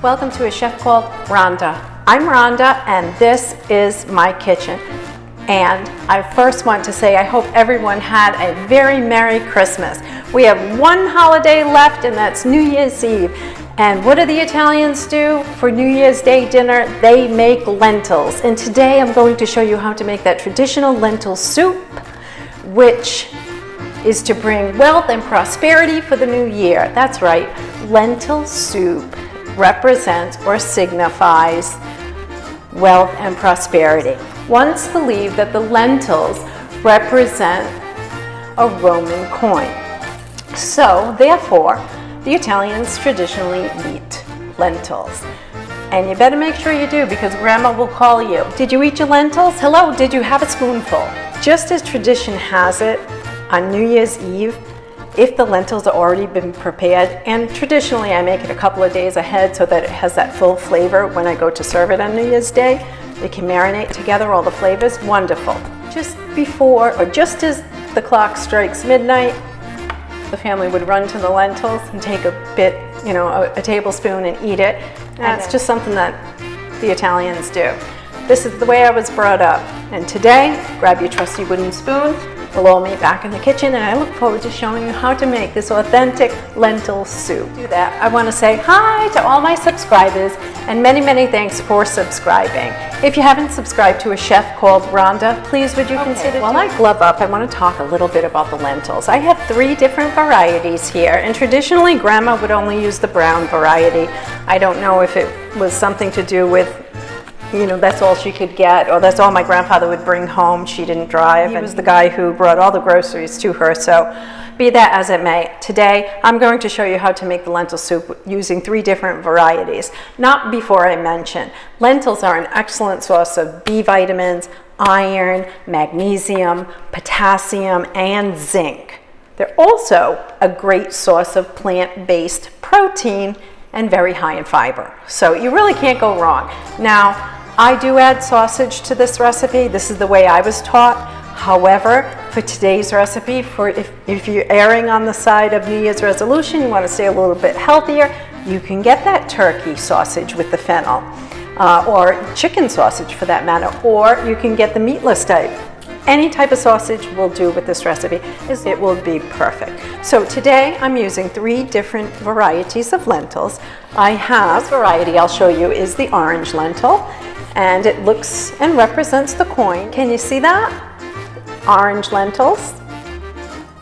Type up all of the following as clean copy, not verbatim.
Welcome to a chef called Rhonda. I'm Rhonda and this is my kitchen. And I first want to say I hope everyone had a very Merry Christmas. We have one holiday left and that's New Year's Eve. And what do the Italians do for New Year's Day dinner? They make lentils. And today I'm going to show you how to make that traditional lentil soup, which is to bring wealth and prosperity for the new year. That's right, lentil soup represents or signifies wealth and prosperity. Once believed that the lentils represent a Roman coin. So therefore, the Italians traditionally eat lentils. And you better make sure you do because Grandma will call you. Did you eat your lentils? Hello, did you have a spoonful? Just as tradition has it, on New Year's Eve, if the lentils have already been prepared, and traditionally I make it a couple of days ahead so that it has that full flavor when I go to serve it on New Year's Day. It can marinate together all the flavors, wonderful. Just before or just as the clock strikes midnight, the family would run to the lentils and take a bit, a tablespoon and eat it. That's just something that the Italians do. This is the way I was brought up. And today, grab your trusty wooden spoon, follow me back in the kitchen, and I look forward to showing you how to make this authentic lentil soup. To do that, I want to say hi to all my subscribers and many, many thanks for subscribing. If you haven't subscribed to a chef called Rhonda, please would you consider. While I glove up, I want to talk a little bit about the lentils. I have 3 different varieties here, and traditionally Grandma would only use the brown variety. I don't know if it was something to do with that's all she could get, or that's all my grandfather would bring home. She didn't drive. He was the guy who brought all the groceries to her, so be that as it may. Today, I'm going to show you how to make the lentil soup using 3 different varieties. Not before I mention, lentils are an excellent source of B vitamins, iron, magnesium, potassium, and zinc. They're also a great source of plant-based protein and very high in fiber. So you really can't go wrong. Now, I do add sausage to this recipe. This is the way I was taught. However, for today's recipe, if you're erring on the side of New Year's resolution, you want to stay a little bit healthier, you can get that turkey sausage with the fennel, or chicken sausage for that matter, or you can get the meatless type. Any type of sausage will do with this recipe. It will be perfect. So today I'm using 3 different varieties of lentils. I have, this variety I'll show you is the orange lentil, and it looks and represents the coin. Can you see that? Orange lentils.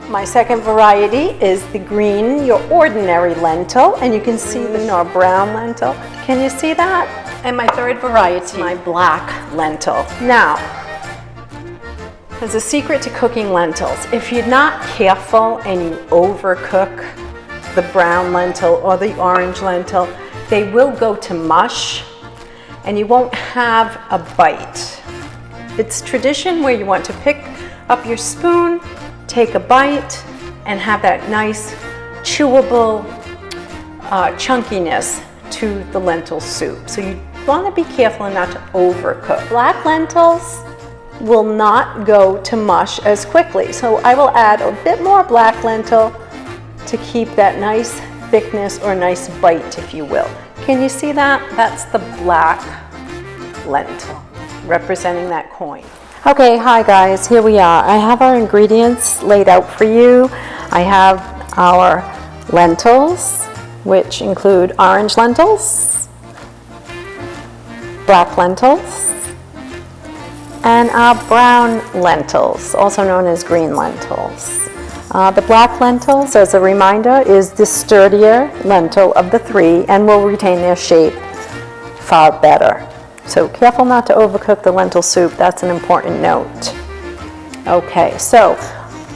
My second variety is the green, your ordinary lentil, and you can see the brown lentil. Can you see that? And my third variety, my black lentil. Now, there's a secret to cooking lentils. If you're not careful and you overcook the brown lentil or the orange lentil, they will go to mush and you won't have a bite. It's tradition where you want to pick up your spoon, take a bite, and have that nice chewable chunkiness to the lentil soup. So you want to be careful and not to overcook. Black lentils will not go to mush as quickly. So I will add a bit more black lentil to keep that nice thickness or nice bite, if you will. Can you see that? That's the black lentil, representing that coin. Okay, hi guys, here we are. I have our ingredients laid out for you. I have our lentils, which include orange lentils, black lentils, and our brown lentils, also known as green lentils. The black lentils, as a reminder, is the sturdier lentil of the 3 and will retain their shape far better. So careful not to overcook the lentil soup, that's an important note. Okay, so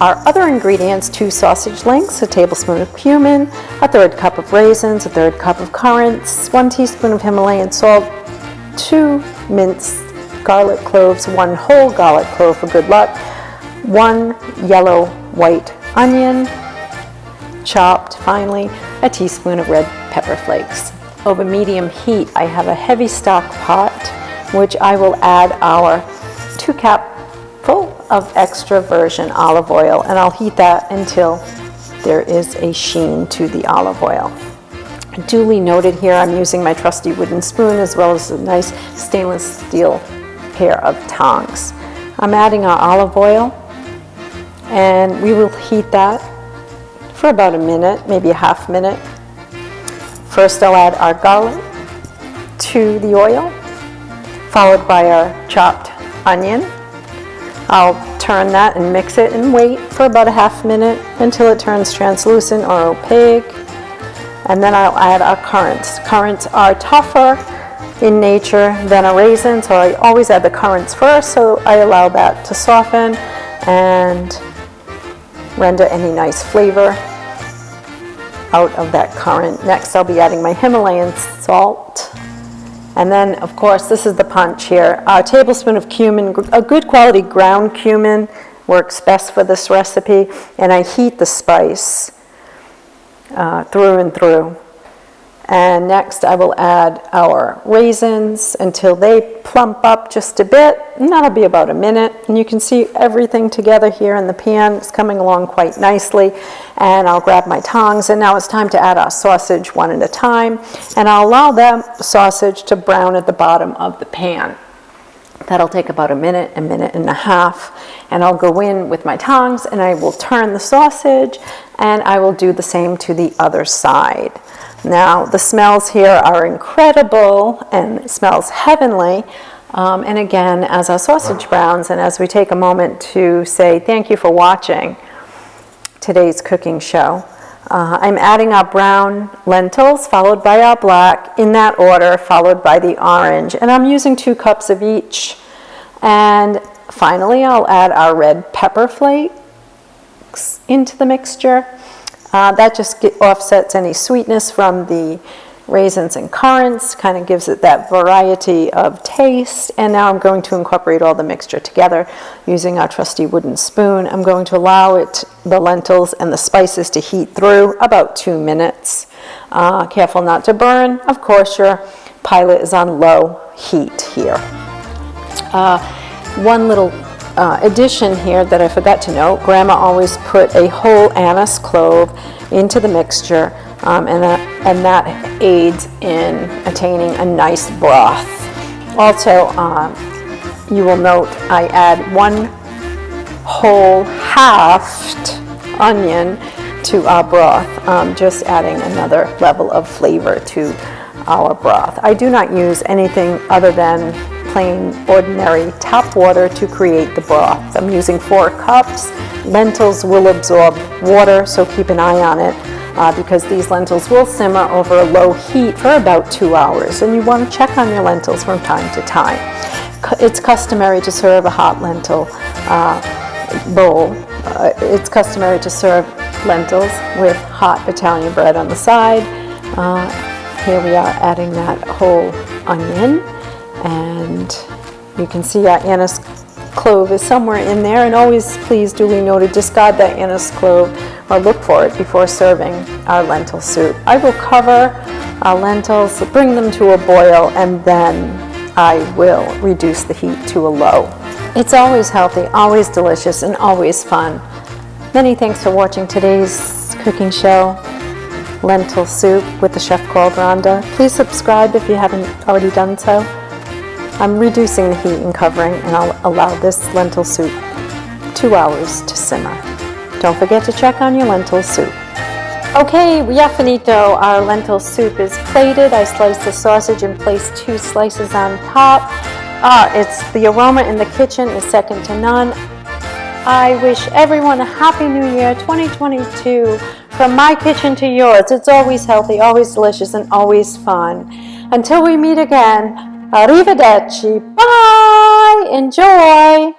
our other ingredients, 2 sausage links, a tablespoon of cumin, a 1/3 cup of raisins, a 1/3 cup of currants, 1 teaspoon of Himalayan salt, 2 minced garlic cloves, 1 whole garlic clove for good luck, 1 yellow white onion, chopped finely, a teaspoon of red pepper flakes. Over medium heat, I have a heavy stock pot, which I will add our 2 cupful of extra virgin olive oil, and I'll heat that until there is a sheen to the olive oil. Duly noted here, I'm using my trusty wooden spoon as well as a nice stainless steel pair of tongs. I'm adding our olive oil, and we will heat that for about a minute, maybe a half minute. First I'll add our garlic to the oil, followed by our chopped onion. I'll turn that and mix it and wait for about a half minute until it turns translucent or opaque. And then I'll add our currants. Currants are tougher in nature than a raisin, so I always add the currants first, so I allow that to soften and render any nice flavor out of that currant. Next I'll be adding my Himalayan salt. And then, of course, this is the punch here. A tablespoon of cumin, a good quality ground cumin works best for this recipe, and I heat the spice through and through. And next I will add our raisins until they plump up just a bit, and that'll be about a minute. And you can see everything together here in the pan. It's coming along quite nicely. And I'll grab my tongs, and now it's time to add our sausage one at a time. And I'll allow that sausage to brown at the bottom of the pan. That'll take about a minute and a half. And I'll go in with my tongs, and I will turn the sausage, and I will do the same to the other side. Now, the smells here are incredible, and it smells heavenly. And again, as our sausage browns, and as we take a moment to say thank you for watching today's cooking show, I'm adding our brown lentils, followed by our black, in that order, followed by the orange. And I'm using 2 cups of each. And finally, I'll add our red pepper flakes into the mixture. That just offsets any sweetness from the raisins and currants, kind of gives it that variety of taste. And now I'm going to incorporate all the mixture together using our trusty wooden spoon. I'm going to allow the lentils and the spices to heat through about 2 minutes. Careful not to burn. Of course, your pilot is on low heat here. One little addition here that I forgot to note, Grandma always put a whole anise clove into the mixture, and that aids in attaining a nice broth. Also, you will note I add 1 whole halved onion to our broth, just adding another level of flavor to our broth. I do not use anything other than plain ordinary tap water to create the broth. I'm using 4 cups. Lentils will absorb water, so keep an eye on it because these lentils will simmer over a low heat for about 2 hours, and you want to check on your lentils from time to time. It's customary to serve a hot lentil bowl. It's customary to serve lentils with hot Italian bread on the side. Here we are adding that whole onion, and you can see our anise clove is somewhere in there, and always, please duly noted, discard that anise clove or look for it before serving our lentil soup. I will cover our lentils, bring them to a boil, and then I will reduce the heat to a low. It's always healthy, always delicious, and always fun. Many thanks for watching today's cooking show, Lentil Soup with the chef called Rhonda. Please subscribe if you haven't already done so. I'm reducing the heat and covering, and I'll allow this lentil soup 2 hours to simmer. Don't forget to check on your lentil soup. Okay, ya finito. Our lentil soup is plated. I sliced the sausage and placed 2 slices on top. It's the aroma in the kitchen is second to none. I wish everyone a happy new year 2022. From my kitchen to yours, it's always healthy, always delicious, and always fun. Until we meet again, arrivederci. Bye. Enjoy.